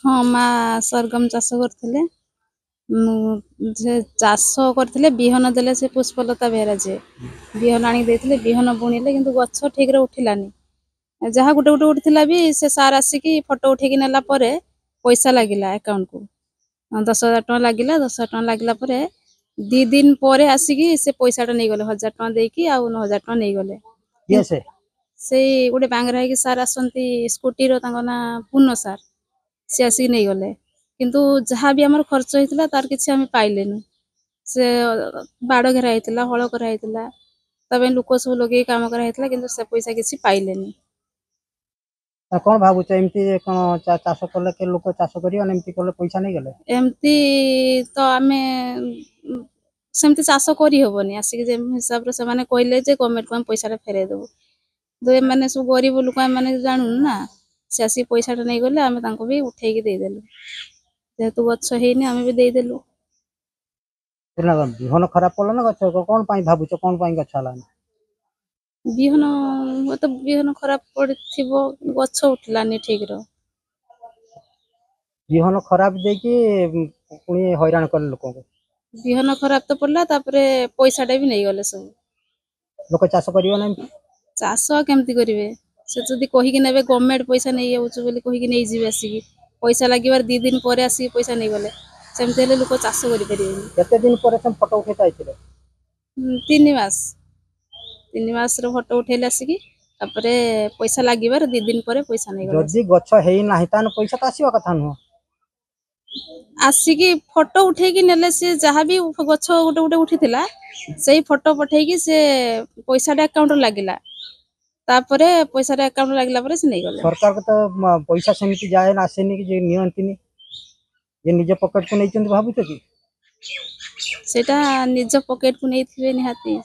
हाँ माँ सरगम चाष करते चाष करते बिहन देले से पुष्पलता बेहरा जे बिहन आनी बिहन बुणिले कि गछ ठीक रे उठिलानी जहाँ गोटे गोटे उठिला भी से सार आसिकी फोटो उठेकी नेला परे पैसा लगिला अकाउंट को 10,000 टका लगिला 10,000 टका लगिला परे 2 दिन परे आसिकी से पैसाटा नहीं गले 1,000 टका देकी आ 9,000 टका नहीं गले yes से गोटे बांगरा है कि सार आसंती स्कूटी रो तांको ना पूर्ण सार से आसिक नहीं गले किंतु जहाँ भी हमर खर्च होइतला तार किछि हम पाइलेनु से बाड़ घेरा होइतला हळ करा होइतला तबे लोक सब लगे काम करा होइतला किंतु से पैसा किछि पाइलेनी कौन भावुच एमती कौन चाष कले के लोक चाष करी एमती कले पैसा नहीं गले एमती तो आमे सेमती चाष करी होबनी आसिक जे हिसाब रे से माने कहले जे गवर्नमेंट को हम पैसा फेरे देबो तो ए माने सब गरीब लोक माने जानू ना से आसी पैसा नहीं गले आमे तांको भी उठेई के दे देलु जेहेतु गछ हेनी आमे भी दे देलु बिहन खराब पड़ला ना गछ कौन पाई भावुच कौन पाई गछ हला बिहन तो बिहन खराब पड़थिबो गछ उठलानी ठीक रो बिहन खराब देकी पुणी हैरान कले लोक बिहन खराब तो पड़ला तापरे पैसाटा भी नहीं गले सब लोक चाष करियो ना चाष केमती करिवे से जदी कहि कि नेबे गवर्नमेंट पैसा नहीं आउछ बोली कहि कि नहीं जिवे आसी पैसा लागिबार 2 दिन परे आसी पैसा नहीं गले सेमते हेले लोक चाष करि परिबेनी केते दिन परे से फोटो उठेता आइथिले 3 मास रो फोटो उठेले आसी तापरे पैसा लागिबार 2 दिन परे पैसा नहीं गले जदी गछ हेई नाही तान पैसा तो आसीवा कथा न आसिकी फोटो उठेकी नेले से जहाँ भी गछ गोटे गोटे उठिथिला सेही फोटो पठेकी से पैसाटा अकाउंट लागिला तापरे पैसाटा अकाउंट लागिला परे से नहीं गले सरकार को तो पैसा सेमिति जाए ना आसेनी कि जे नियंतिनी जे निज पॉकेट को नहीं चंद भाबुच कि सेटा निज पॉकेट को नहीं थिबे निहाती